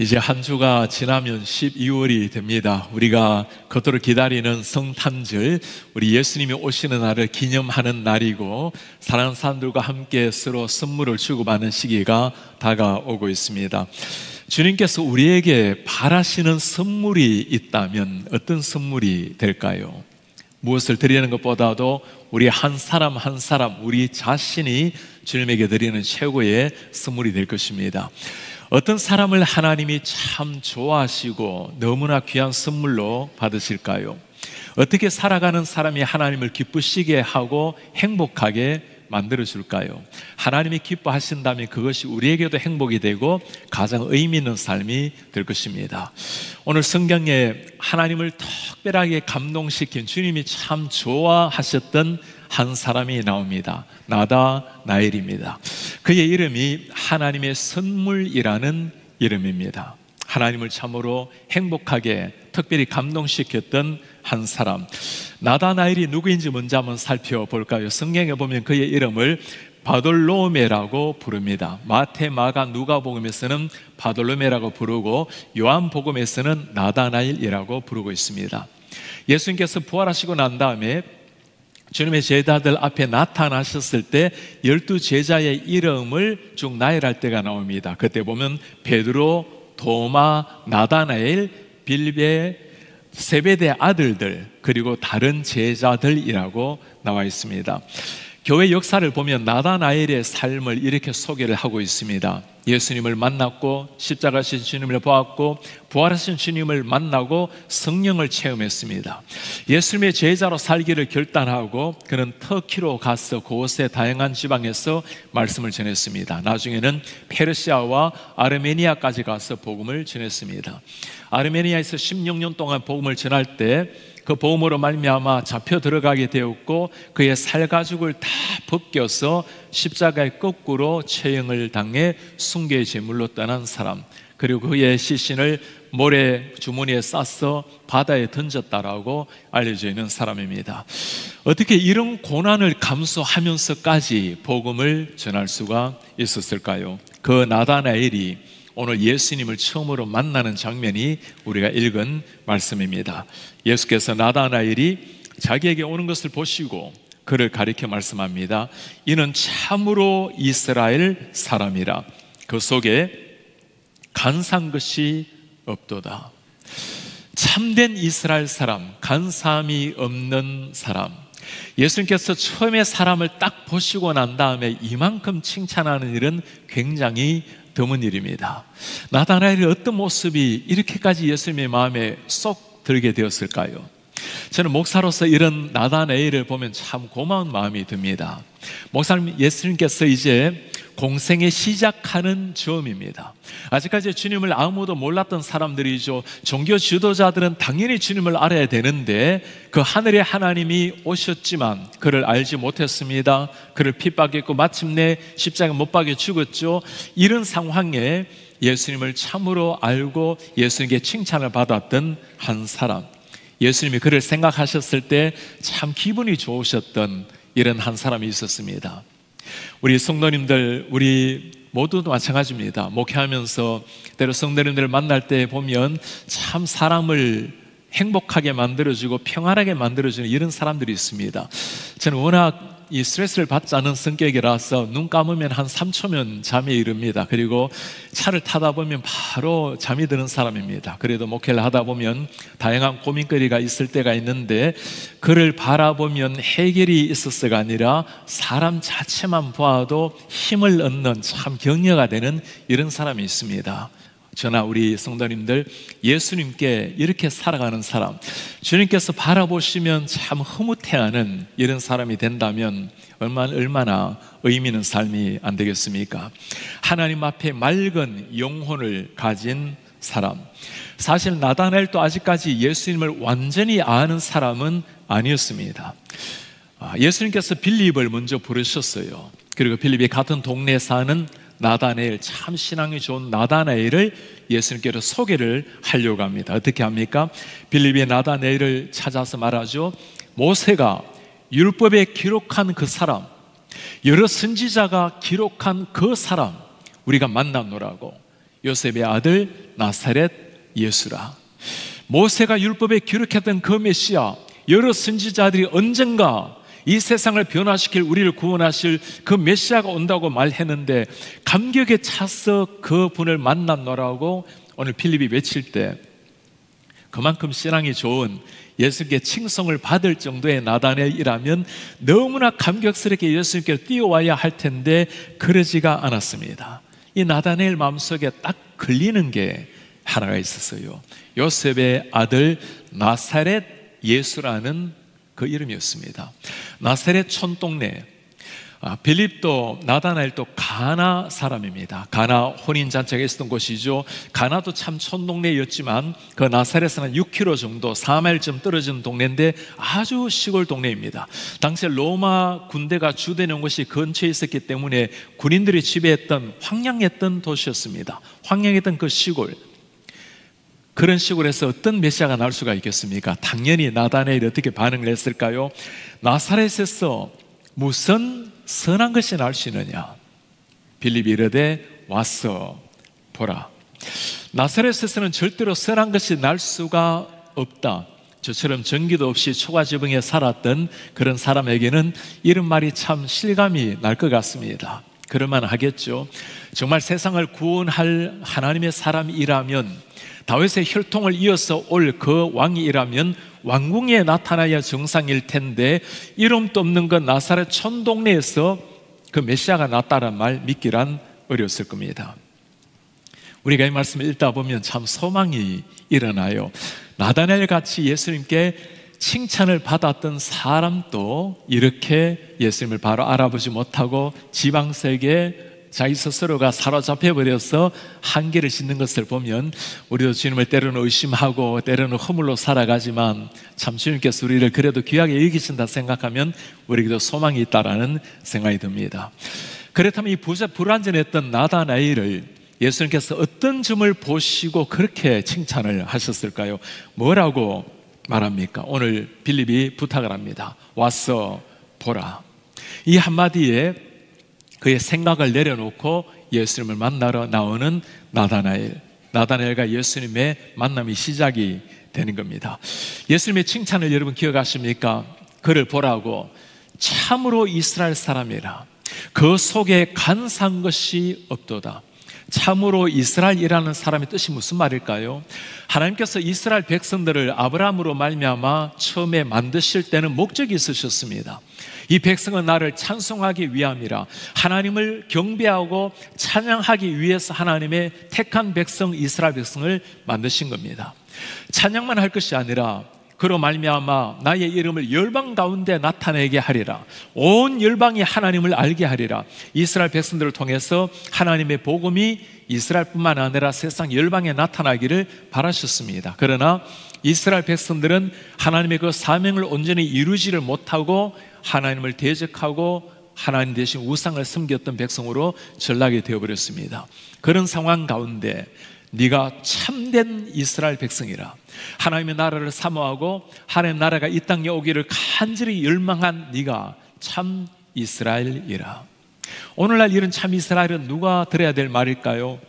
이제 한 주가 지나면 12월이 됩니다. 우리가 그토록 기다리는 성탄절, 우리 예수님이 오시는 날을 기념하는 날이고, 사랑하는 사람들과 함께 서로 선물을 주고받는 시기가 다가오고 있습니다. 주님께서 우리에게 바라시는 선물이 있다면 어떤 선물이 될까요? 무엇을 드리는 것보다도 우리 한 사람 한 사람, 우리 자신이 주님에게 드리는 최고의 선물이 될 것입니다. 어떤 사람을 하나님이 참 좋아하시고 너무나 귀한 선물로 받으실까요? 어떻게 살아가는 사람이 하나님을 기쁘시게 하고 행복하게 만들어줄까요? 하나님이 기뻐하신다면 그것이 우리에게도 행복이 되고 가장 의미 있는 삶이 될 것입니다. 오늘 성경에 하나님을 특별하게 감동시킨, 주님이 참 좋아하셨던 한 사람이 나옵니다. 나다나엘입니다. 그의 이름이 하나님의 선물이라는 이름입니다. 하나님을 참으로 행복하게 특별히 감동시켰던 한 사람, 나다나엘이 누구인지 먼저 한번 살펴볼까요? 성경에 보면 그의 이름을 바돌로메라고 부릅니다. 마태, 마가, 누가복음에서는 바돌로메라고 부르고 요한복음에서는 나다나엘이라고 부르고 있습니다. 예수님께서 부활하시고 난 다음에 주님의 제자들 앞에 나타나셨을 때 12제자의 이름을 쭉 나열할 때가 나옵니다. 그때 보면 베드로, 도마, 나다나엘, 빌베, 세베대 아들들, 그리고 다른 제자들이라고 나와 있습니다. 교회 역사를 보면 나다나엘의 삶을 이렇게 소개를 하고 있습니다. 예수님을 만났고 십자가신 주님을 보았고 부활하신 주님을 만나고 성령을 체험했습니다. 예수님의 제자로 살기를 결단하고 그는 터키로 가서 그곳의 다양한 지방에서 말씀을 전했습니다. 나중에는 페르시아와 아르메니아까지 가서 복음을 전했습니다. 아르메니아에서 16년 동안 복음을 전할 때 그 복음으로 말미암아 잡혀 들어가게 되었고 그의 살가죽을 다 벗겨서 십자가에 거꾸로 처형을 당해 숭배의 제물로 떠난 사람, 그리고 그의 시신을 모래 주머니에 싸서 바다에 던졌다라고 알려져 있는 사람입니다. 어떻게 이런 고난을 감수하면서까지 복음을 전할 수가 있었을까요? 그 나다나엘이 오늘 예수님을 처음으로 만나는 장면이 우리가 읽은 말씀입니다. 예수께서 나다나엘이 자기에게 오는 것을 보시고 그를 가리켜 말씀합니다. 이는 참으로 이스라엘 사람이라. 그 속에 간사한 것이 없도다. 참된 이스라엘 사람, 간사함이 없는 사람. 예수님께서 처음에 사람을 딱 보시고 난 다음에 이만큼 칭찬하는 일은 굉장히 드문 일입니다. 나다나엘의 어떤 모습이 이렇게까지 예수님의 마음에 쏙 들게 되었을까요? 저는 목사로서 이런 나다나엘을 보면 참 고마운 마음이 듭니다. 목사님, 예수님께서 이제 공생의 시작하는 즈음입니다. 아직까지 주님을 아무도 몰랐던 사람들이죠. 종교 지도자들은 당연히 주님을 알아야 되는데 그 하늘의 하나님이 오셨지만 그를 알지 못했습니다. 그를 핍박했고 마침내 십자가에 못 박여 죽었죠. 이런 상황에 예수님을 참으로 알고 예수님께 칭찬을 받았던 한 사람, 예수님이 그를 생각하셨을 때 참 기분이 좋으셨던 이런 한 사람이 있었습니다. 우리 성도님들, 우리 모두도 마찬가지입니다. 목회하면서 때로 성도님들을 만날 때 보면 참 사람을 행복하게 만들어주고 평안하게 만들어주는 이런 사람들이 있습니다. 저는 워낙 이 스트레스를 받지 않은 성격이라서 눈 감으면 한 3초면 잠이 이릅니다. 그리고 차를 타다 보면 바로 잠이 드는 사람입니다. 그래도 목회를 하다 보면 다양한 고민거리가 있을 때가 있는데 그를 바라보면 해결이 있었어가 아니라 사람 자체만 보아도 힘을 얻는 참 격려가 되는 이런 사람이 있습니다. 저나 우리 성도님들, 예수님께 이렇게 살아가는 사람, 주님께서 바라보시면 참 흐뭇해하는 이런 사람이 된다면 얼마나 의미 있는 삶이 안 되겠습니까? 하나님 앞에 맑은 영혼을 가진 사람. 사실 나다나엘도 아직까지 예수님을 완전히 아는 사람은 아니었습니다. 예수님께서 빌립을 먼저 부르셨어요. 그리고 빌립이 같은 동네에 사는 나다나엘, 참 신앙이 좋은 나다나엘을 예수님께로 소개를 하려고 합니다. 어떻게 합니까? 빌립이 나다나엘을 찾아서 말하죠. 모세가 율법에 기록한 그 사람, 여러 선지자가 기록한 그 사람 우리가 만나노라고. 요셉의 아들 나사렛 예수라. 모세가 율법에 기록했던 그 메시아, 여러 선지자들이 언젠가 이 세상을 변화시킬, 우리를 구원하실 그 메시아가 온다고 말했는데 감격에 차서 그 분을 만났노라고 오늘 필립이 외칠 때 그만큼 신앙이 좋은, 예수님께 칭송을 받을 정도의 나다나엘이라면 너무나 감격스럽게 예수님께 뛰어와야 할 텐데 그러지가 않았습니다. 이 나다나엘 마음속에 딱 걸리는 게 하나가 있었어요. 요셉의 아들 나사렛 예수라는 그 이름이었습니다. 나사렛 촌동네, 빌립도 나다나엘도 가나 사람입니다. 가나 혼인잔치가 있었던 곳이죠. 가나도 참 촌동네였지만 그 나사렛은 한 6km 정도 4마일쯤 떨어진 동네인데 아주 시골 동네입니다. 당시 로마 군대가 주둔한 곳이 근처에 있었기 때문에 군인들이 지배했던 황량했던 도시였습니다. 황량했던 그 시골, 그런 시골에서 어떤 메시아가 나올 수가 있겠습니까? 당연히 나다나엘이 어떻게 반응을 했을까요? 나사렛에서 무슨 선한 것이 나올 수 있느냐? 빌립이 이르되 와서 보라. 나사렛에서는 절대로 선한 것이 날 수가 없다. 저처럼 전기도 없이 초가지붕에 살았던 그런 사람에게는 이런 말이 참 실감이 날 것 같습니다. 그럴만 하겠죠. 정말 세상을 구원할 하나님의 사람이라면, 다윗의 혈통을 이어서 올 그 왕이라면 왕궁에 나타나야 정상일 텐데 이름도 없는 그 나사렛 촌동네에서 그 메시아가 났다는 말 믿기란 어려웠을 겁니다. 우리가 이 말씀을 읽다 보면 참 소망이 일어나요. 나다나엘 같이 예수님께 칭찬을 받았던 사람도 이렇게 예수님을 바로 알아보지 못하고 지방세계 자기 스스로가 사로잡혀 버려서 한계를 짓는 것을 보면 우리도 주님을 때로는 의심하고 때로는 허물로 살아가지만 참 주님께서 우리를 그래도 귀하게 여기신다 생각하면 우리에게도 소망이 있다라는 생각이 듭니다. 그렇다면 이 불완전했던 나다나엘을 예수님께서 어떤 점을 보시고 그렇게 칭찬을 하셨을까요? 뭐라고 말합니까? 오늘 빌립이 부탁을 합니다. 와서 보라. 이 한마디에 그의 생각을 내려놓고 예수님을 만나러 나오는 나다나엘과 예수님의 만남이 시작이 되는 겁니다. 예수님의 칭찬을 여러분 기억하십니까? 그를 보라고 참으로 이스라엘 사람이라 그 속에 간사한 것이 없도다. 참으로 이스라엘이라는 사람의 뜻이 무슨 말일까요? 하나님께서 이스라엘 백성들을 아브라함으로 말미암아 처음에 만드실 때는 목적이 있으셨습니다. 이 백성은 나를 찬송하기 위함이라, 하나님을 경배하고 찬양하기 위해서 하나님의 택한 백성 이스라엘 백성을 만드신 겁니다. 찬양만 할 것이 아니라 그로 말미암아 나의 이름을 열방 가운데 나타내게 하리라, 온 열방이 하나님을 알게 하리라. 이스라엘 백성들을 통해서 하나님의 복음이 이스라엘뿐만 아니라 세상 열방에 나타나기를 바라셨습니다. 그러나 이스라엘 백성들은 하나님의 그 사명을 온전히 이루지를 못하고 하나님을 대적하고 하나님 대신 우상을 섬겼던 백성으로 전락이 되어버렸습니다. 그런 상황 가운데 네가 참된 이스라엘 백성이라, 하나님의 나라를 사모하고 하나님의 나라가 이 땅에 오기를 간절히 열망한 네가 참 이스라엘이라. 오늘날 이런 참 이스라엘은 누가 들어야 될 말일까요?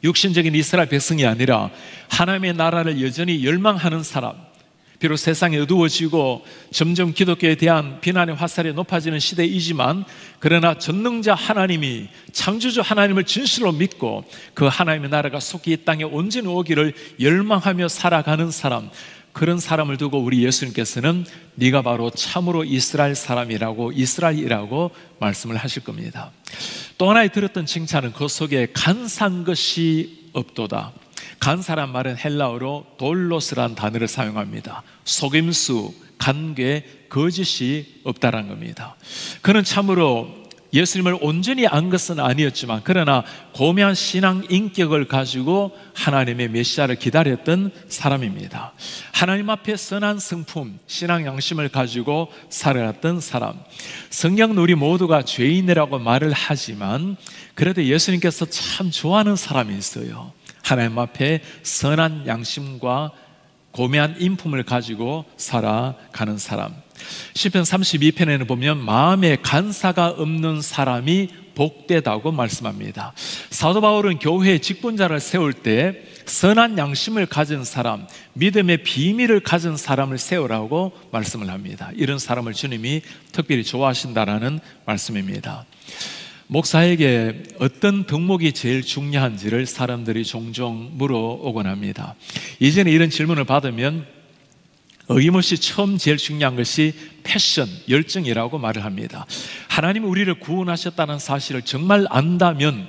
육신적인 이스라엘 백성이 아니라 하나님의 나라를 여전히 열망하는 사람, 비록 세상이 어두워지고 점점 기독교에 대한 비난의 화살이 높아지는 시대이지만 그러나 전능자 하나님이, 창조주 하나님을 진실로 믿고 그 하나님의 나라가 속히 이 땅에 온전히 오기를 열망하며 살아가는 사람, 그런 사람을 두고 우리 예수님께서는 네가 바로 참으로 이스라엘 사람이라고, 이스라엘이라고 말씀을 하실 겁니다. 또 하나의 들었던 칭찬은 그 속에 간사한 것이 없도다. 간사란 말은 헬라어로 돌로스란 단어를 사용합니다. 속임수, 간괴, 거짓이 없다란 겁니다. 그는 참으로 예수님을 온전히 안 것은 아니었지만 그러나 고매한 신앙 인격을 가지고 하나님의 메시아를 기다렸던 사람입니다. 하나님 앞에 선한 성품, 신앙 양심을 가지고 살아갔던 사람. 성경은 우리 모두가 죄인이라고 말을 하지만 그래도 예수님께서 참 좋아하는 사람이 있어요. 하나님 앞에 선한 양심과 고매한 인품을 가지고 살아가는 사람. 시편 32편에는 보면 마음에 간사가 없는 사람이 복되다고 말씀합니다. 사도 바울은 교회의 직분자를 세울 때 선한 양심을 가진 사람, 믿음의 비밀을 가진 사람을 세우라고 말씀을 합니다. 이런 사람을 주님이 특별히 좋아하신다라는 말씀입니다. 목사에게 어떤 덕목이 제일 중요한지를 사람들이 종종 물어오곤 합니다. 이전에 이런 질문을 받으면 어김없이 처음 제일 중요한 것이 패션, 열정이라고 말을 합니다. 하나님이 우리를 구원하셨다는 사실을 정말 안다면,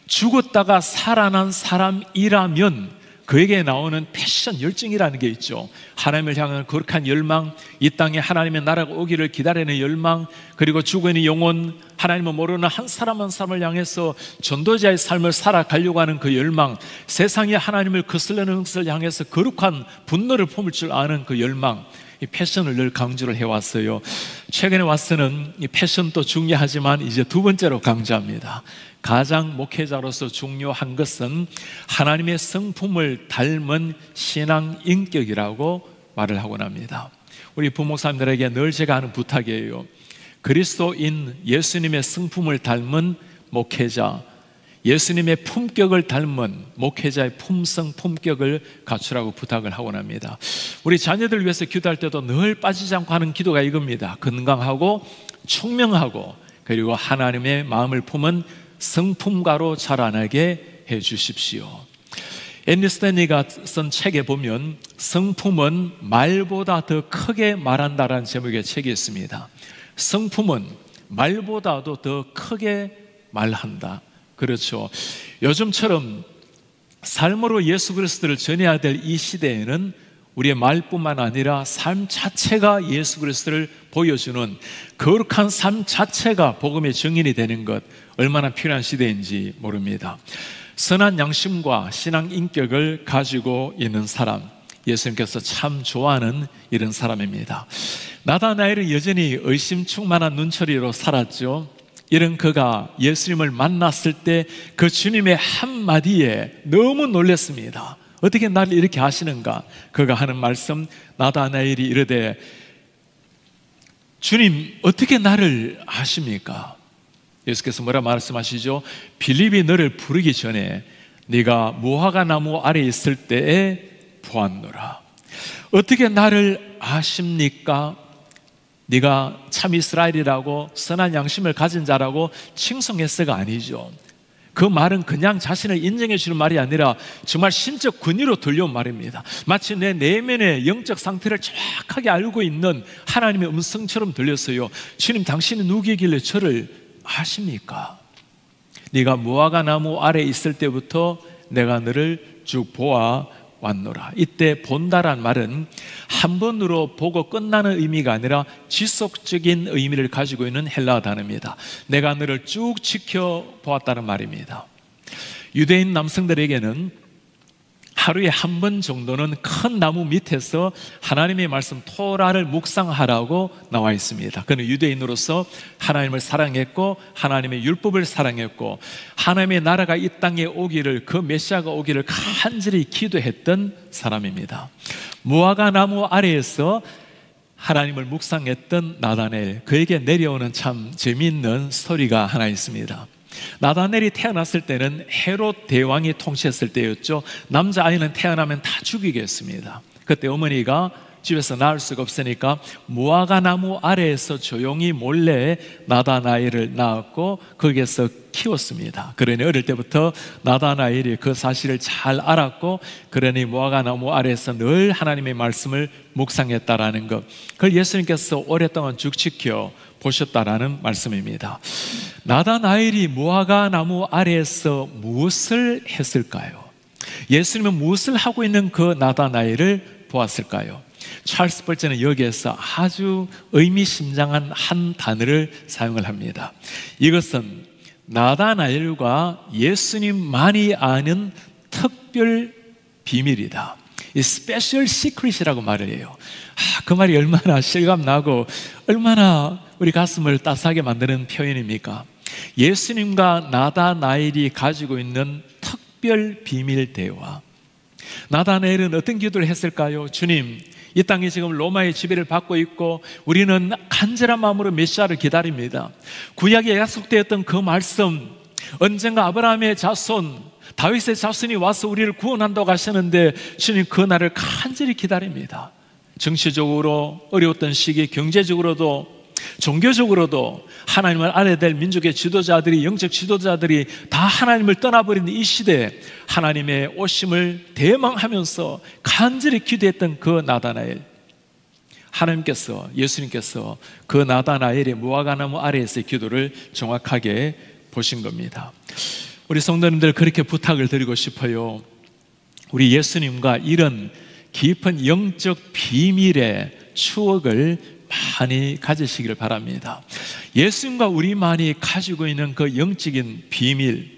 죽었다가 살아난 사람이라면 그에게 나오는 패션, 열정이라는 게 있죠. 하나님을 향한 거룩한 열망, 이 땅에 하나님의 나라가 오기를 기다리는 열망, 그리고 죽어있는 영혼, 하나님을 모르는 한 사람 한 사람을 향해서 전도자의 삶을 살아가려고 하는 그 열망, 세상에 하나님을 거슬리는 것을 향해서 거룩한 분노를 품을 줄 아는 그 열망, 이 패션을 늘 강조를 해왔어요. 최근에 와서는 이 패션도 중요하지만 이제 두 번째로 강조합니다. 가장 목회자로서 중요한 것은 하나님의 성품을 닮은 신앙 인격이라고 말을 하곤 합니다. 우리 부목사님들에게 늘 제가 하는 부탁이에요. 그리스도인 예수님의 성품을 닮은 목회자, 예수님의 품격을 닮은 목회자의 품성, 품격을 갖추라고 부탁을 하곤 합니다. 우리 자녀들 위해서 기도할 때도 늘 빠지지 않고 하는 기도가 이겁니다. 건강하고 총명하고 그리고 하나님의 마음을 품은 성품가로 자라나게 해 주십시오. 앤리 스탠리가 쓴 책에 보면 성품은 말보다 더 크게 말한다라는 제목의 책이 있습니다. 성품은 말보다도 더 크게 말한다. 그렇죠. 요즘처럼 삶으로 예수 그리스도를 전해야 될 이 시대에는 우리의 말뿐만 아니라 삶 자체가 예수 그리스도를 보여주는 거룩한 삶 자체가 복음의 증인이 되는 것, 얼마나 필요한 시대인지 모릅니다. 선한 양심과 신앙 인격을 가지고 있는 사람, 예수님께서 참 좋아하는 이런 사람입니다. 나다나엘은 여전히 의심충만한 눈초리로 살았죠. 이런 그가 예수님을 만났을 때 그 주님의 한마디에 너무 놀랐습니다. 어떻게 나를 이렇게 하시는가? 그가 하는 말씀, 나다나엘이 이르되 주님 어떻게 나를 아십니까? 예수께서 뭐라 말씀하시죠? 빌립이 너를 부르기 전에 네가 무화과 나무 아래 있을 때에 보았노라. 어떻게 나를 아십니까? 네가 참 이스라엘이라고 선한 양심을 가진 자라고 칭송했어가 아니죠. 그 말은 그냥 자신을 인정해 주는 말이 아니라 정말 신적 권위로 들려온 말입니다. 마치 내 내면의 영적 상태를 정확하게 알고 있는 하나님의 음성처럼 들렸어요. 주님 당신은 누구이길래 저를 아십니까? 네가 무화과 나무 아래 있을 때부터 내가 너를 쭉 보아 왔노라. 이때 본다란 말은 한 번으로 보고 끝나는 의미가 아니라 지속적인 의미를 가지고 있는 헬라어 단어입니다. 내가 너를 쭉 지켜보았다는 말입니다. 유대인 남성들에게는 하루에 한 번 정도는 큰 나무 밑에서 하나님의 말씀 토라를 묵상하라고 나와 있습니다. 그는 유대인으로서 하나님을 사랑했고 하나님의 율법을 사랑했고 하나님의 나라가 이 땅에 오기를, 그 메시아가 오기를 간절히 기도했던 사람입니다. 무화과 나무 아래에서 하나님을 묵상했던 나다나엘, 그에게 내려오는 참 재미있는 스토리가 하나 있습니다. 나다나엘이 태어났을 때는 헤롯 대왕이 통치했을 때였죠. 남자아이는 태어나면 다 죽이게 했습니다. 그때 어머니가 집에서 낳을 수가 없으니까 무화과 나무 아래에서 조용히 몰래 나다나엘을 낳았고 거기에서 키웠습니다. 그러니 어릴 때부터 나다나엘이 그 사실을 잘 알았고, 그러니 무화과 나무 아래에서 늘 하나님의 말씀을 묵상했다라는 것, 그걸 예수님께서 오랫동안 쭉 지켜 보셨다라는 말씀입니다. 나다나엘이 무화과 나무 아래에서 무엇을 했을까요? 예수님은 무엇을 하고 있는 그 나다나엘을 보았을까요? 찰스 벌저는 여기에서 아주 의미심장한 한 단어를 사용을 합니다. 이것은 나다나엘과 예수님만이 아는 특별 비밀이다. 이 스페셜 시크릿이라고 말을 해요. 그 말이 얼마나 실감나고 얼마나 우리 가슴을 따스하게 만드는 표현입니까? 예수님과 나다나엘이 가지고 있는 특별 비밀 대화. 나다나엘은 어떤 기도를 했을까요? 주님, 이 땅이 지금 로마의 지배를 받고 있고 우리는 간절한 마음으로 메시아를 기다립니다. 구약에 약속되었던 그 말씀, 언젠가 아브라함의 자손, 다윗의 자손이 와서 우리를 구원한다고 하시는데 주님 그 날을 간절히 기다립니다. 정치적으로 어려웠던 시기, 경제적으로도 종교적으로도 하나님을 알아야 될 민족의 지도자들이, 영적 지도자들이 다 하나님을 떠나버린 이 시대에 하나님의 오심을 대망하면서 간절히 기도했던 그 나다나엘, 하나님께서, 예수님께서 그 나다나엘의 무화과나무 아래에서의 기도를 정확하게 보신 겁니다. 우리 성도님들 그렇게 부탁을 드리고 싶어요. 우리 예수님과 이런 깊은 영적 비밀의 추억을 많이 가지시기를 바랍니다. 예수님과 우리만이 가지고 있는 그 영적인 비밀,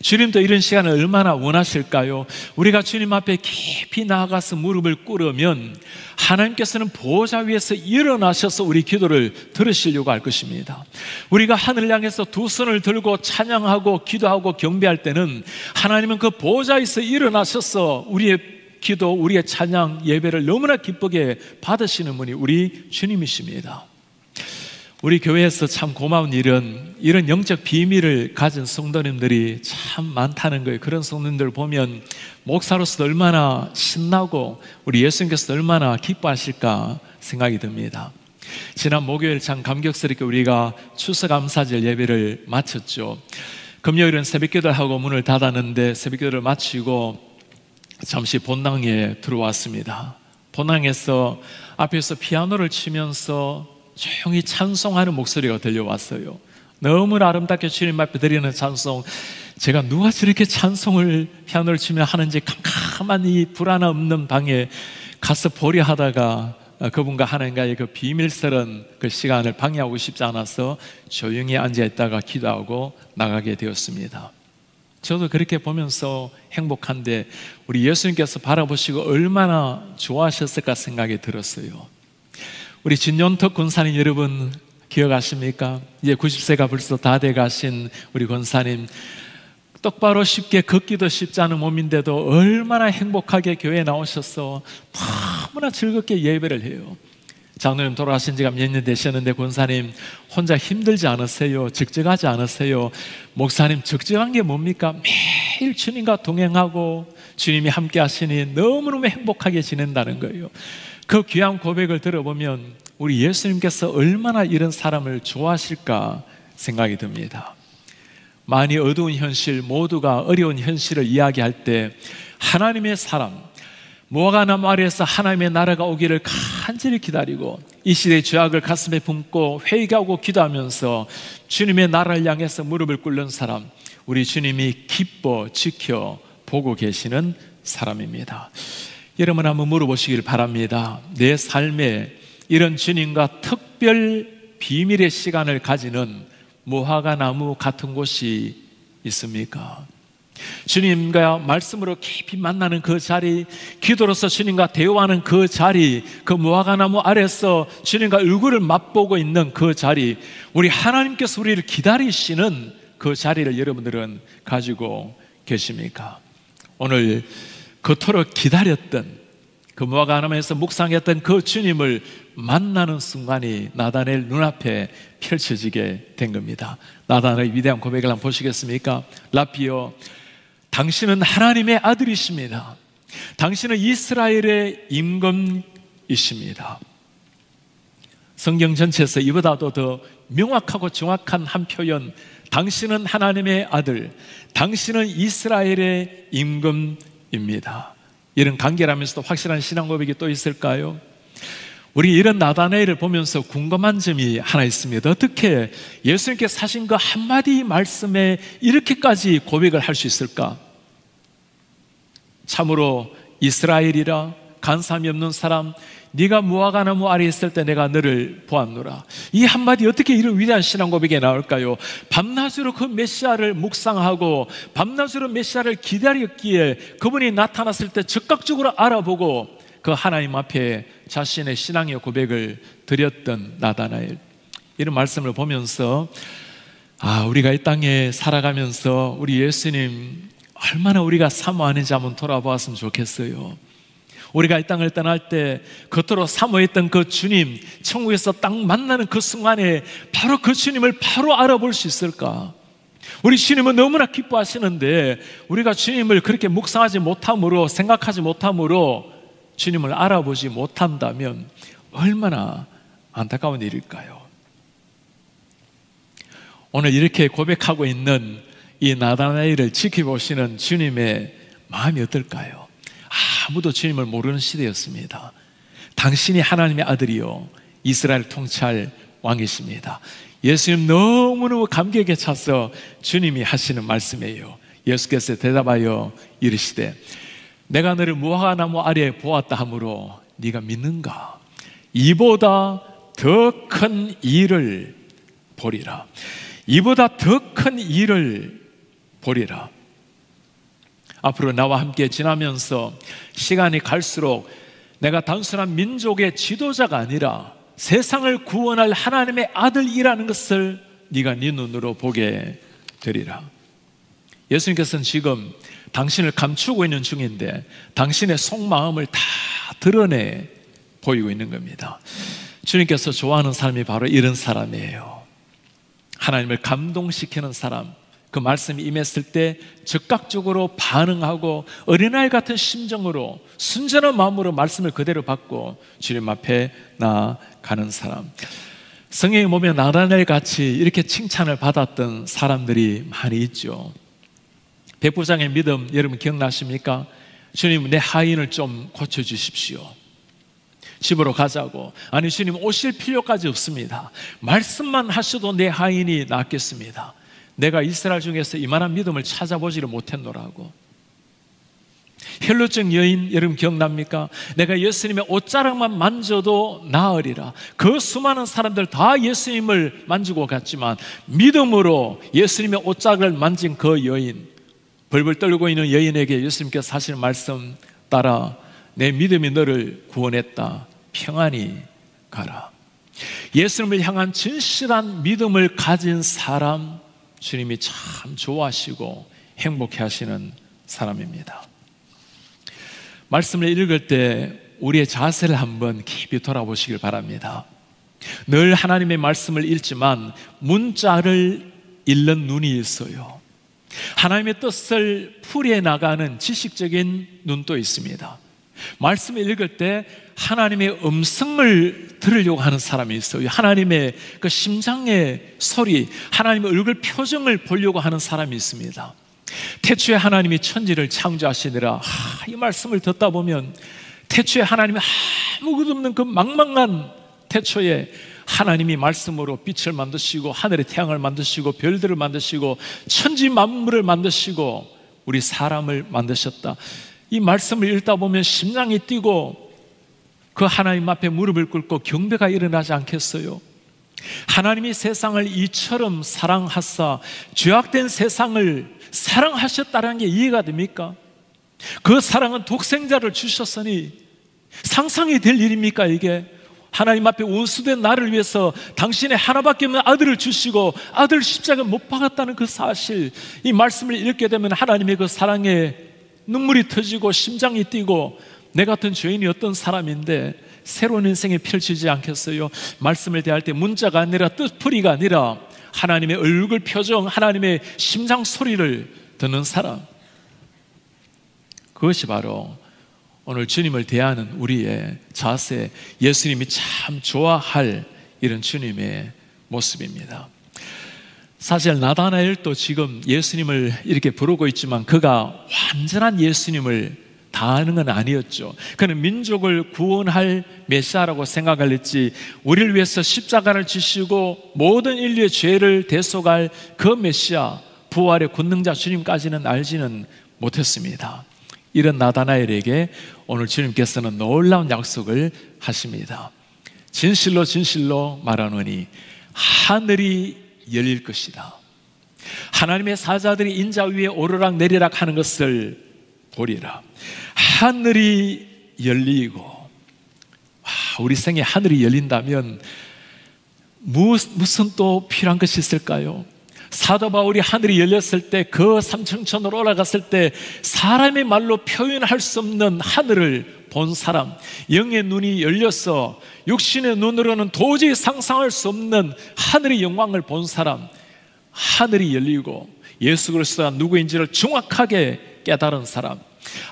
주님도 이런 시간을 얼마나 원하실까요? 우리가 주님 앞에 깊이 나아가서 무릎을 꿇으면 하나님께서는 보호자 위에서 일어나셔서 우리 기도를 들으시려고 할 것입니다. 우리가 하늘을 향해서 두 손을 들고 찬양하고 기도하고 경배할 때는 하나님은 그 보호자에서 일어나셔서 우리의 기도, 우리의 찬양, 예배를 너무나 기쁘게 받으시는 분이 우리 주님이십니다. 우리 교회에서 참 고마운 일은 이런 영적 비밀을 가진 성도님들이 참 많다는 거예요. 그런 성도님들 보면 목사로서 얼마나 신나고 우리 예수님께서 얼마나 기뻐하실까 생각이 듭니다. 지난 목요일 참 감격스럽게 우리가 추수감사절 예배를 마쳤죠. 금요일은 새벽기도를 하고 문을 닫았는데 새벽기도를 마치고 잠시 본당에 들어왔습니다. 본당에서 앞에서 피아노를 치면서 조용히 찬송하는 목소리가 들려왔어요. 너무나 아름답게 주님 앞에 드리는 찬송, 제가 누가 저렇게 찬송을 피아노를 치며 하는지 캄캄한 이 불안 없는 방에 가서 보려 하다가 그분과 하나님과의 그 비밀스러운 그 시간을 방해하고 싶지 않아서 조용히 앉아있다가 기도하고 나가게 되었습니다. 저도 그렇게 보면서 행복한데 우리 예수님께서 바라보시고 얼마나 좋아하셨을까 생각이 들었어요. 우리 진윤턱 권사님 여러분 기억하십니까? 이제 90세가 벌써 다 돼가신 우리 권사님, 똑바로 쉽게 걷기도 쉽지 않은 몸인데도 얼마나 행복하게 교회에 나오셔서 너무나 즐겁게 예배를 해요. 장로님 돌아가신 지가 몇 년 되셨는데 권사님 혼자 힘들지 않으세요? 적적하지 않으세요? 목사님 적적한 게 뭡니까? 매일 주님과 동행하고 주님이 함께 하시니 너무너무 행복하게 지낸다는 거예요. 그 귀한 고백을 들어보면 우리 예수님께서 얼마나 이런 사람을 좋아하실까 생각이 듭니다. 많이 어두운 현실, 모두가 어려운 현실을 이야기할 때 하나님의 사람, 무화과나무 아래에서 하나님의 나라가 오기를 간절히 기다리고 이 시대의 죄악을 가슴에 품고 회개하고 기도하면서 주님의 나라를 향해서 무릎을 꿇는 사람, 우리 주님이 기뻐 지켜 보고 계시는 사람입니다. 여러분 한번 물어보시길 바랍니다. 내 삶에 이런 주님과 특별 비밀의 시간을 가지는 무화과나무 같은 곳이 있습니까? 주님과 말씀으로 깊이 만나는 그 자리, 기도로서 주님과 대화하는 그 자리, 그 무화과나무 아래서 주님과 얼굴을 맛보고 있는 그 자리, 우리 하나님께서 우리를 기다리시는 그 자리를 여러분들은 가지고 계십니까? 오늘 그토록 기다렸던 그 무화과나무에서 묵상했던 그 주님을 만나는 순간이 나다나엘 눈앞에 펼쳐지게 된 겁니다. 나다나엘의 위대한 고백을 한번 보시겠습니까? 라피요, 당신은 하나님의 아들이십니다. 당신은 이스라엘의 임금이십니다. 성경 전체에서 이보다도 더 명확하고 정확한 한 표현, 당신은 하나님의 아들, 당신은 이스라엘의 임금입니다. 이런 간결하면서도 확실한 신앙 고백이 또 있을까요? 우리 이런 나다나엘을 보면서 궁금한 점이 하나 있습니다. 어떻게 예수님께서 하신 그 한마디 말씀에 이렇게까지 고백을 할 수 있을까? 참으로 이스라엘이라 간삼이 없는 사람, 네가 무화과나무 아래에 있을 때 내가 너를 보았노라. 이 한마디 어떻게 이런 위대한 신앙 고백에 나올까요? 밤낮으로 그 메시아를 묵상하고 밤낮으로 메시아를 기다렸기에 그분이 나타났을 때 즉각적으로 알아보고 그 하나님 앞에 자신의 신앙의 고백을 드렸던 나다나엘, 이런 말씀을 보면서 우리가 이 땅에 살아가면서 우리 예수님 얼마나 우리가 사모하는지 한번 돌아보았으면 좋겠어요. 우리가 이 땅을 떠날 때 겉으로 사모했던 그 주님, 천국에서 딱 만나는 그 순간에 바로 그 주님을 바로 알아볼 수 있을까? 우리 주님은 너무나 기뻐하시는데 우리가 주님을 그렇게 묵상하지 못함으로, 생각하지 못함으로 주님을 알아보지 못한다면 얼마나 안타까운 일일까요? 오늘 이렇게 고백하고 있는 이 나다나엘을 지켜보시는 주님의 마음이 어떨까요? 아무도 주님을 모르는 시대였습니다. 당신이 하나님의 아들이요 이스라엘 통치할 왕이십니다. 예수님 너무너무 감격에 차서 주님이 하시는 말씀이에요. 예수께서 대답하여 이르시되 내가 너를 무화과나무 아래에 보았다 하므로 네가 믿는가? 이보다 더 큰 일을 보리라. 이보다 더 큰 일을 보리라. 앞으로 나와 함께 지나면서 시간이 갈수록 내가 단순한 민족의 지도자가 아니라 세상을 구원할 하나님의 아들이라는 것을 네가 네 눈으로 보게 되리라. 예수님께서는 지금 당신을 감추고 있는 중인데 당신의 속마음을 다 드러내 보이고 있는 겁니다. 주님께서 좋아하는 사람이 바로 이런 사람이에요. 하나님을 감동시키는 사람, 그 말씀이 임했을 때 즉각적으로 반응하고 어린아이 같은 심정으로 순전한 마음으로 말씀을 그대로 받고 주님 앞에 나아가는 사람. 성경에 보면 나다나엘 같이 이렇게 칭찬을 받았던 사람들이 많이 있죠. 백부장의 믿음 여러분 기억나십니까? 주님 내 하인을 좀 고쳐주십시오. 집으로 가자고. 아니 주님 오실 필요까지 없습니다. 말씀만 하셔도 내 하인이 낫겠습니다. 내가 이스라엘 중에서 이만한 믿음을 찾아보지를 못했노라고. 혈루증 여인 여러분 기억납니까? 내가 예수님의 옷자락만 만져도 나으리라. 그 수많은 사람들 다 예수님을 만지고 갔지만 믿음으로 예수님의 옷자락을 만진 그 여인, 벌벌 떨고 있는 여인에게 예수님께서 하시는 말씀 따라 내 믿음이 너를 구원했다. 평안히 가라. 예수님을 향한 진실한 믿음을 가진 사람, 주님이 참 좋아하시고 행복해 하시는 사람입니다. 말씀을 읽을 때 우리의 자세를 한번 깊이 돌아보시길 바랍니다. 늘 하나님의 말씀을 읽지만 문자를 읽는 눈이 있어요. 하나님의 뜻을 풀이해 나가는 지식적인 눈도 있습니다. 말씀을 읽을 때 하나님의 음성을 들으려고 하는 사람이 있어요. 하나님의 그 심장의 소리, 하나님의 얼굴 표정을 보려고 하는 사람이 있습니다. 태초에 하나님이 천지를 창조하시니라. 이 말씀을 듣다 보면 태초에 하나님이 아무것도 없는 그 망망한 태초에 하나님이 말씀으로 빛을 만드시고 하늘의 태양을 만드시고 별들을 만드시고 천지 만물을 만드시고 우리 사람을 만드셨다. 이 말씀을 읽다 보면 심장이 뛰고 그 하나님 앞에 무릎을 꿇고 경배가 일어나지 않겠어요? 하나님이 세상을 이처럼 사랑하사 죄악된 세상을 사랑하셨다는 게 이해가 됩니까? 그 사랑은 독생자를 주셨으니 상상이 될 일입니까 이게? 하나님 앞에 원수된 나를 위해서 당신의 하나밖에 없는 아들을 주시고 아들 십자가 못 박았다는 그 사실, 이 말씀을 읽게 되면 하나님의 그 사랑에 눈물이 터지고 심장이 뛰고 내 같은 죄인이 어떤 사람인데 새로운 인생이 펼치지 않겠어요? 말씀을 대할 때 문자가 아니라 뜻풀이가 아니라 하나님의 얼굴 표정, 하나님의 심장 소리를 듣는 사람, 그것이 바로 오늘 주님을 대하는 우리의 자세, 예수님이 참 좋아할 이런 주님의 모습입니다. 사실 나다나엘도 지금 예수님을 이렇게 부르고 있지만 그가 완전한 예수님을 다 아는 건 아니었죠. 그는 민족을 구원할 메시아라고 생각을 했지 우리를 위해서 십자가를 지시고 모든 인류의 죄를 대속할 그 메시아, 부활의 권능자 주님까지는 알지는 못했습니다. 이런 나다나엘에게 오늘 주님께서는 놀라운 약속을 하십니다. 진실로 진실로 말하노니 하늘이 열릴 것이다. 하나님의 사자들이 인자 위에 오르락 내리락 하는 것을 보리라. 하늘이 열리고, 우리 생에 하늘이 열린다면 무슨 또 필요한 것이 있을까요? 사도 바울이 하늘이 열렸을 때, 그 삼층천으로 올라갔을 때 사람의 말로 표현할 수 없는 하늘을 본 사람, 영의 눈이 열려서 육신의 눈으로는 도저히 상상할 수 없는 하늘의 영광을 본 사람, 하늘이 열리고 예수 그리스도가 누구인지를 정확하게 깨달은 사람,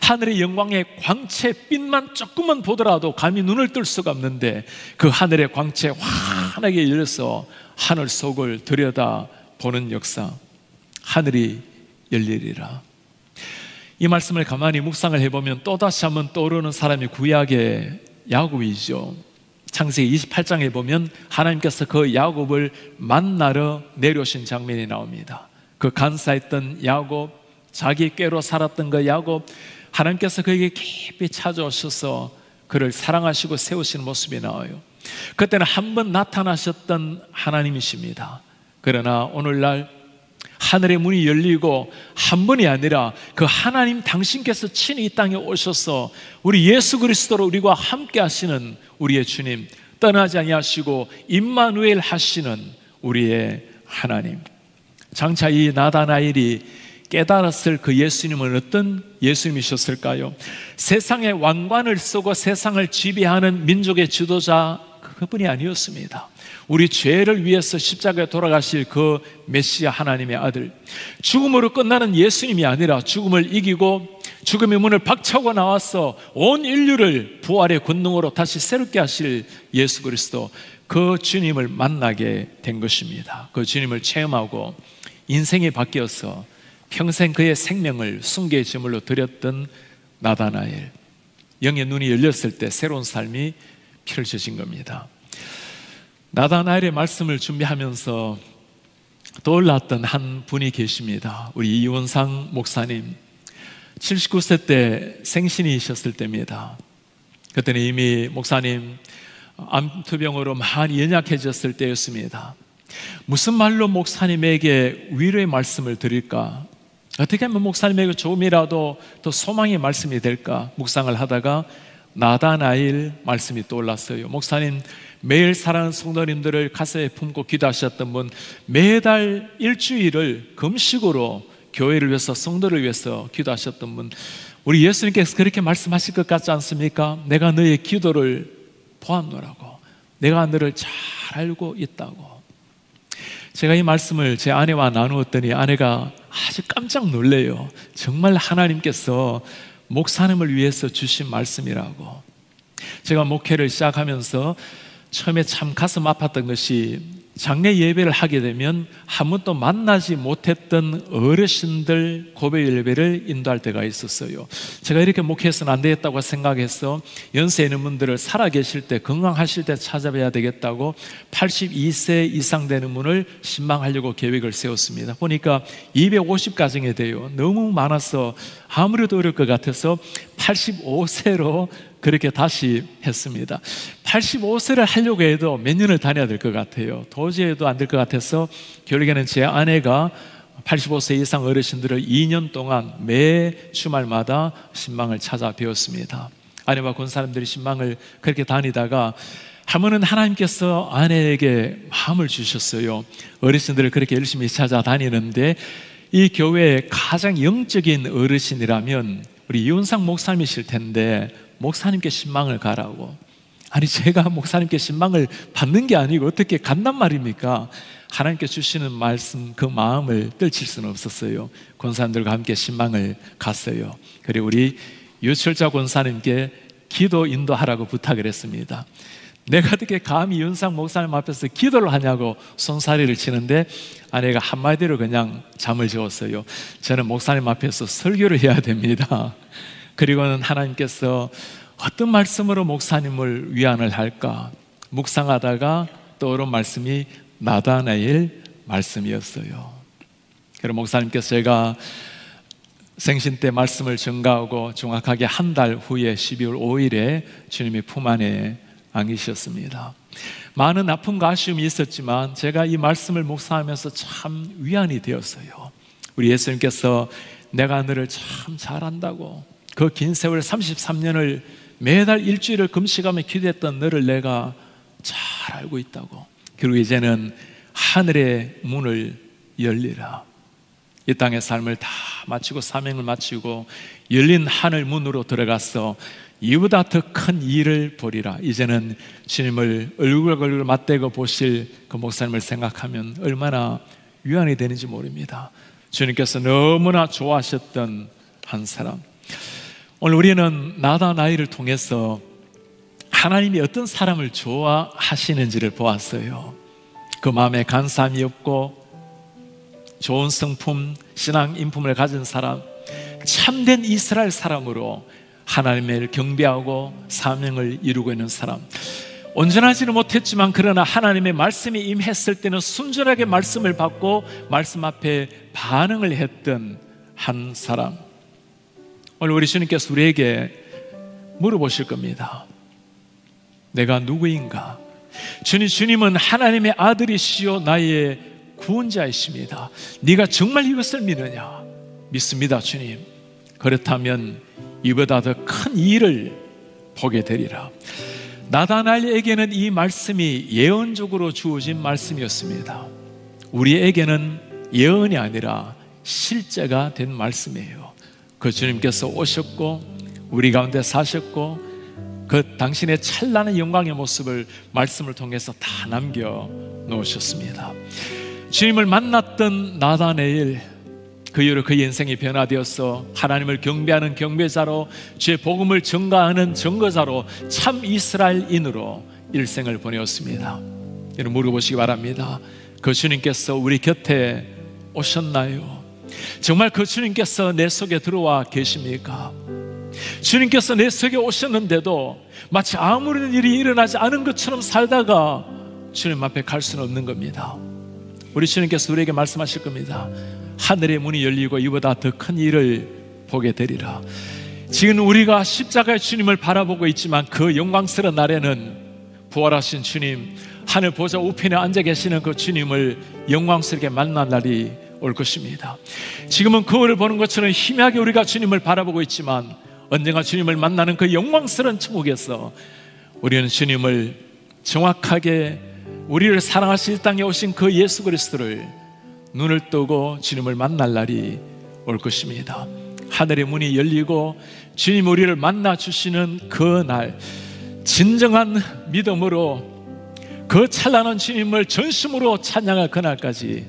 하늘의 영광의 광채빛만 조금만 보더라도 감히 눈을 뜰 수가 없는데 그 하늘의 광채 환하게 열려서 하늘 속을 들여다 보는 역사, 하늘이 열리리라. 이 말씀을 가만히 묵상을 해보면 또다시 한번 떠오르는 사람이 구약의 야곱이죠. 창세기 28장에 보면 하나님께서 그 야곱을 만나러 내려오신 장면이 나옵니다. 그 간사했던 야곱, 자기 꾀로 살았던 그 야곱, 하나님께서 그에게 깊이 찾아오셔서 그를 사랑하시고 세우시는 모습이 나와요. 그때는 한 번 나타나셨던 하나님이십니다. 그러나 오늘날 하늘의 문이 열리고 한 번이 아니라 그 하나님 당신께서 친히 이 땅에 오셔서 우리 예수 그리스도로 우리와 함께 하시는 우리의 주님, 떠나지 아니하시고 임마누엘 하시는 우리의 하나님. 장차 이 나다나엘이 깨달았을 그 예수님은 어떤 예수님이셨을까요? 세상의 왕관을 쓰고 세상을 지배하는 민족의 지도자, 그분이 아니었습니다. 우리 죄를 위해서 십자가에 돌아가실 그 메시아 하나님의 아들, 죽음으로 끝나는 예수님이 아니라 죽음을 이기고 죽음의 문을 박차고 나와서 온 인류를 부활의 권능으로 다시 새롭게 하실 예수 그리스도, 그 주님을 만나게 된 것입니다. 그 주님을 체험하고 인생이 바뀌어서 평생 그의 생명을 숭배의 제물로 드렸던 나다나엘, 영의 눈이 열렸을 때 새로운 삶이 펼쳐진 겁니다. 나다나엘의 말씀을 준비하면서 떠올랐던 한 분이 계십니다. 우리 이원상 목사님, 79세 때 생신이셨을 때입니다. 그때는 이미 목사님 암투병으로 많이 연약해졌을 때였습니다. 무슨 말로 목사님에게 위로의 말씀을 드릴까? 어떻게 하면 목사님에게 조금이라도 더 소망의 말씀이 될까? 묵상을 하다가 나다나엘 말씀이 떠올랐어요. 목사님 매일 사랑하는 성도님들을 가슴에 품고 기도하셨던 분, 매달 일주일을 금식으로 교회를 위해서, 성도를 위해서 기도하셨던 분, 우리 예수님께서 그렇게 말씀하실 것 같지 않습니까? 내가 너의 기도를 보았노라고, 내가 너를 잘 알고 있다고. 제가 이 말씀을 제 아내와 나누었더니 아내가 아주 깜짝 놀래요. 정말 하나님께서 목사님을 위해서 주신 말씀이라고. 제가 목회를 시작하면서 처음에 참 가슴 아팠던 것이, 장례 예배를 하게 되면 한 번도 만나지 못했던 어르신들 고백 예배를 인도할 때가 있었어요. 제가 이렇게 목회해서는 안 되겠다고 생각해서 연세 있는 분들을 살아계실 때, 건강하실 때 찾아뵈야 되겠다고 82세 이상 되는 분을 신방하려고 계획을 세웠습니다. 보니까 250가정이 돼요. 너무 많아서 아무래도 어려울 것 같아서 85세로 그렇게 다시 했습니다. 85세를 하려고 해도 몇 년을 다녀야 될 것 같아요. 도저히 해도 안 될 것 같아서 결국에는 제 아내가 85세 이상 어르신들을 2년 동안 매 주말마다 신방을 찾아뵈었습니다. 아내와 권사님들이 신방을 그렇게 다니다가 한 번은 하나님께서 아내에게 마음을 주셨어요. 어르신들을 그렇게 열심히 찾아다니는데 이 교회의 가장 영적인 어르신이라면 우리 이윤상 목사님이실 텐데 목사님께 신방을 가라고. 아니, 제가 목사님께 신방을 받는 게 아니고 어떻게 간단 말입니까? 하나님께 주시는 말씀, 그 마음을 떨칠 수는 없었어요. 권사님들과 함께 신방을 갔어요. 그리고 우리 유철자 권사님께 기도 인도하라고 부탁을 했습니다. 내가 어떻게 감히 윤상 목사님 앞에서 기도를 하냐고 손사리를 치는데 아내가 한마디로 그냥 잠을 재웠어요. 저는 목사님 앞에서 설교를 해야 됩니다. 그리고는 하나님께서 어떤 말씀으로 목사님을 위안을 할까 묵상하다가 떠오른 말씀이 나다나엘 말씀이었어요. 그럼 목사님께서 제가 생신 때 말씀을 전가하고 정확하게 한 달 후에 12월 5일에 주님의 품 안에 안기셨습니다. 많은 아픔과 아쉬움이 있었지만 제가 이 말씀을 묵상하면서 참 위안이 되었어요. 우리 예수님께서 내가 너를 참 잘한다고, 그 긴 세월 33년을 매달 일주일을 금식하며 기도했던 너를 내가 잘 알고 있다고. 그리고 이제는 하늘의 문을 열리라. 이 땅의 삶을 다 마치고 사명을 마치고 열린 하늘 문으로 들어가서 이보다 더 큰 일을 보리라. 이제는 주님을 얼굴과 얼굴 맞대고 보실 그 목사님을 생각하면 얼마나 위안이 되는지 모릅니다. 주님께서 너무나 좋아하셨던 한 사람. 오늘 우리는 나다나엘을 통해서 하나님이 어떤 사람을 좋아하시는지를 보았어요. 그 마음에 간사함이 없고 좋은 성품, 신앙 인품을 가진 사람, 참된 이스라엘 사람으로 하나님을 경배하고 사명을 이루고 있는 사람. 온전하지는 못했지만 그러나 하나님의 말씀이 임했을 때는 순전하게 말씀을 받고 말씀 앞에 반응을 했던 한 사람. 오늘 우리 주님께서 우리에게 물어보실 겁니다. 내가 누구인가? 주님은 하나님의 아들이시요 나의 구원자이십니다. 네가 정말 이것을 믿느냐? 믿습니다, 주님. 그렇다면 이보다 더 큰 일을 보게 되리라. 나다나엘에게는 이 말씀이 예언적으로 주어진 말씀이었습니다. 우리에게는 예언이 아니라 실제가 된 말씀이에요. 그 주님께서 오셨고 우리 가운데 사셨고 그 당신의 찬란한 영광의 모습을 말씀을 통해서 다 남겨 놓으셨습니다. 주님을 만났던 나다나엘, 그 이후로 그의 인생이 변화되어서 하나님을 경배하는 경배자로, 주의 복음을 전가하는 전거자로 참 이스라엘인으로 일생을 보내었습니다. 여러분 물어보시기 바랍니다. 그 주님께서 우리 곁에 오셨나요? 정말 그 주님께서 내 속에 들어와 계십니까? 주님께서 내 속에 오셨는데도 마치 아무런 일이 일어나지 않은 것처럼 살다가 주님 앞에 갈 수는 없는 겁니다. 우리 주님께서 우리에게 말씀하실 겁니다. 하늘의 문이 열리고 이보다 더 큰 일을 보게 되리라. 지금 우리가 십자가의 주님을 바라보고 있지만 그 영광스러운 날에는 부활하신 주님, 하늘 보좌 우편에 앉아 계시는 그 주님을 영광스럽게 만난 날이 올 것입니다. 지금은 거울을 보는 것처럼 희미하게 우리가 주님을 바라보고 있지만 언젠가 주님을 만나는 그 영광스러운 천국에서 우리는 주님을 정확하게, 우리를 사랑하실 땅에 오신 그 예수 그리스도를 눈을 뜨고 주님을 만날 날이 올 것입니다. 하늘의 문이 열리고 주님 우리를 만나 주시는 그 날, 진정한 믿음으로 그 찬란한 주님을 전심으로 찬양할 그날까지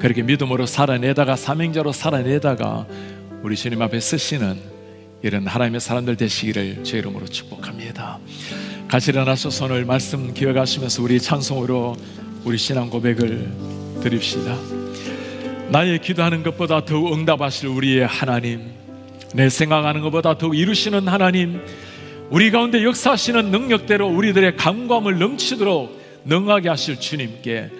그렇게 믿음으로 살아내다가, 사명자로 살아내다가 우리 주님 앞에 서시는 이런 하나님의 사람들 되시기를 주의 이름으로 축복합니다. 같이 일어나서 손을 말씀 기억하시면서 우리 찬송으로 우리 신앙 고백을 드립시다. 나의 기도하는 것보다 더욱 응답하실 우리의 하나님, 내 생각하는 것보다 더욱 이루시는 하나님, 우리 가운데 역사하시는 능력대로 우리들의 감감을 넘치도록 능하게 하실 주님께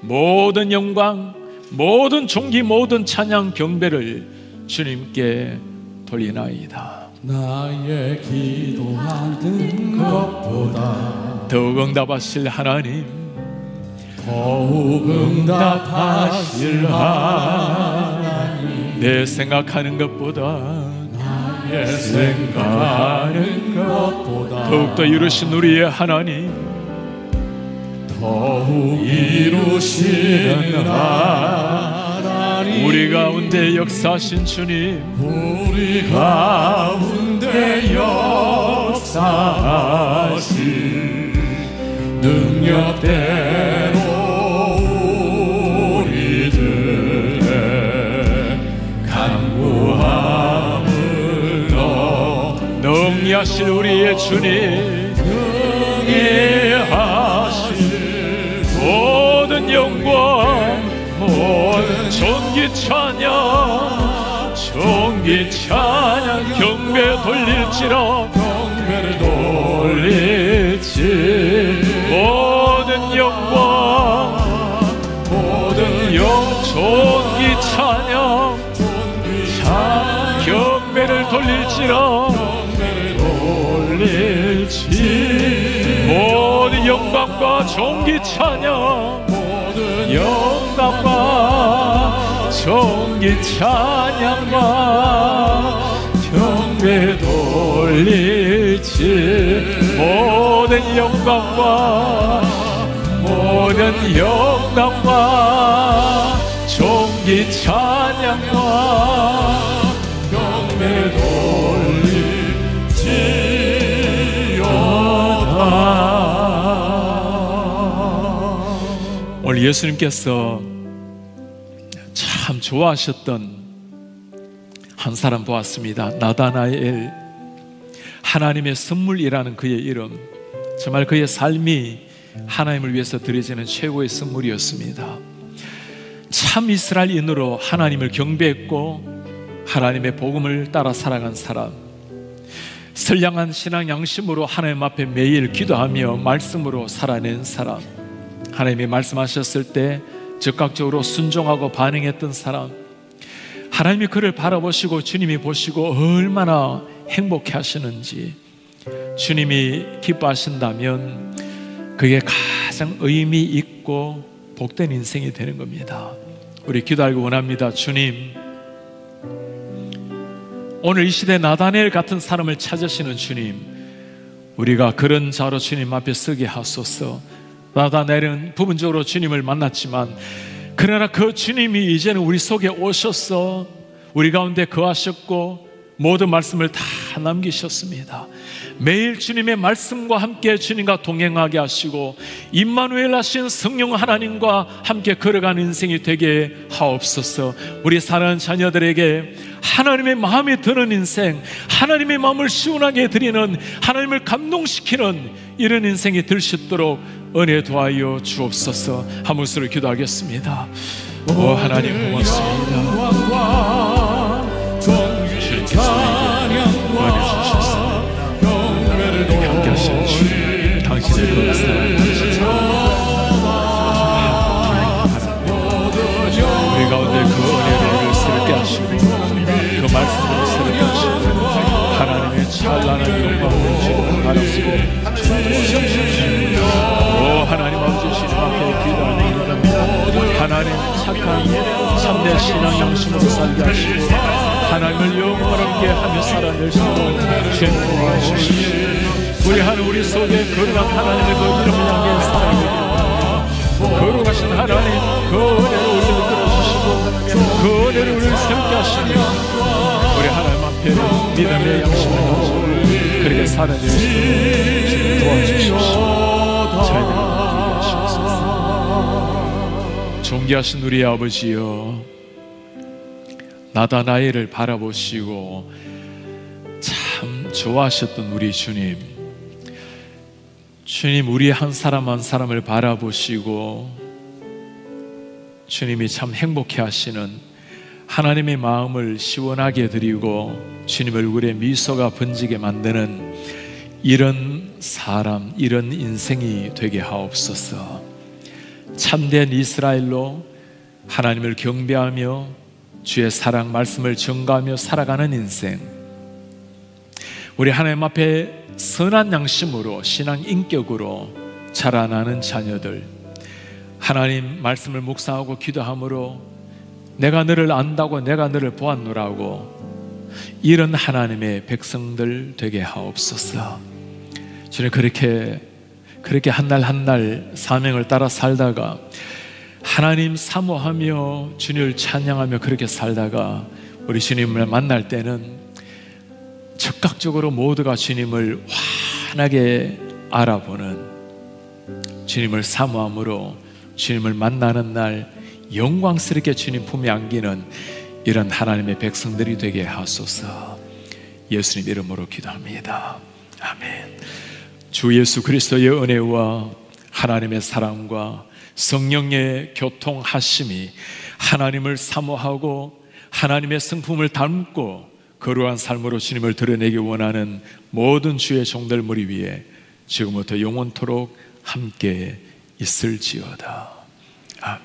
모든 영광, 모든 존귀, 모든 찬양, 경배를 주님께 돌리나이다. 나의 기도하는 것보다 더욱 응답하실 하나님, 더욱 응답하실 하나님, 내 생각하는 것보다 나의 생각하는 것보다 더욱더 이루신 우리의 하나님, 더욱 이루시는 하나님, 우리 가운데 역사하신 주님, 우리 가운데 역사하신 능력대로 우리들의 간구함을 능히하실 우리의 주님, 능히하실 모든 영광, 모든 존귀 찬양, 존귀 찬양, 경배 돌릴지라, 경배를 돌릴지, 모든 영광, 모든 존귀 찬양, 경배를 돌릴지라, 돌릴지, 모든 영광과 존귀 찬양, 모든 영광과 존귀 찬양과 경배 돌릴지, 모든 영광과, 모든 영광과 존귀 찬양과 경배를 돌리지어다. 오늘 예수님께서 참 좋아하셨던 한 사람 보았습니다. 나다나엘, 하나님의 선물이라는 그의 이름, 정말 그의 삶이 하나님을 위해서 드려지는 최고의 선물이었습니다. 참 이스라엘인으로 하나님을 경배했고 하나님의 복음을 따라 살아간 사람, 선량한 신앙 양심으로 하나님 앞에 매일 기도하며 말씀으로 살아낸 사람, 하나님이 말씀하셨을 때 즉각적으로 순종하고 반응했던 사람, 하나님이 그를 바라보시고 주님이 보시고 얼마나 행복해 하시는지, 주님이 기뻐하신다면 그게 가장 의미 있고 복된 인생이 되는 겁니다. 우리 기도하고 원합니다. 주님, 오늘 이 시대 나다넬 같은 사람을 찾으시는 주님, 우리가 그런 자로 주님 앞에 서게 하소서. 나다넬은 부분적으로 주님을 만났지만 그러나 그 주님이 이제는 우리 속에 오셔서 우리 가운데 거하셨고 모든 말씀을 다 남기셨습니다. 매일 주님의 말씀과 함께 주님과 동행하게 하시고 임마누엘 하신 성령 하나님과 함께 걸어가는 인생이 되게 하옵소서. 우리 사랑하는 자녀들에게 하나님의 마음에 드는 인생, 하나님의 마음을 시원하게 드리는, 하나님을 감동시키는 이런 인생이 될 수 있도록 은혜 도하여 주옵소서. 한 목소리로 기도하겠습니다. 오 하나님 고맙습니다. 당신의 그 사랑하시죠. 우리 가운데 그 은혜를 새롭게 하시고 그 말씀으로 새롭게 하시고 하나님의 찬란한 영광을 주시고 바라시고 오 하나님 아버지 주님 앞에 기도하는 일입니다. 하나님 착한 참된 신앙 양심으로 살게 하시고 하나님을 영원하게 하며 살아낼 수 있도록 주님 도와주시옵소서. 우리 하나님 우리 속에 거룩한 하나님의 그 이름을 향해 살아가게 거룩하신 하나님 그 은혜를 우리를 들어주시고 그 은혜를 우리를 새롭게 하시며 우리 하나님 앞에 믿음의 양심을 가지고 그렇게 살아낼 수 있도록 도와주시옵소서. 자녀를 이기게 하시옵소서. 존귀하신 우리 아버지여, 나다나엘을 바라보시고 참 좋아하셨던 우리 주님, 주님 우리 한 사람 한 사람을 바라보시고 주님이 참 행복해 하시는 하나님의 마음을 시원하게 드리고 주님 얼굴에 미소가 번지게 만드는 이런 사람, 이런 인생이 되게 하옵소서. 참된 이스라엘로 하나님을 경배하며 주의 사랑 말씀을 전가하며 살아가는 인생, 우리 하나님 앞에 선한 양심으로 신앙 인격으로 자라나는 자녀들, 하나님 말씀을 묵상하고 기도함으로 내가 너를 안다고 내가 너를 보았노라고 이런 하나님의 백성들 되게 하옵소서. 주님 그렇게 한 날 한 날 사명을 따라 살다가 하나님 사모하며 주님을 찬양하며 그렇게 살다가 우리 주님을 만날 때는 즉각적으로 모두가 주님을 환하게 알아보는, 주님을 사모함으로 주님을 만나는 날 영광스럽게 주님 품에 안기는 이런 하나님의 백성들이 되게 하소서. 예수님 이름으로 기도합니다. 아멘. 주 예수 그리스도의 은혜와 하나님의 사랑과 성령의 교통하심이 하나님을 사모하고 하나님의 성품을 닮고 거룩한 삶으로 주님을 드러내기 원하는 모든 주의 종들 무리 위에 지금부터 영원토록 함께 있을지어다. 아멘.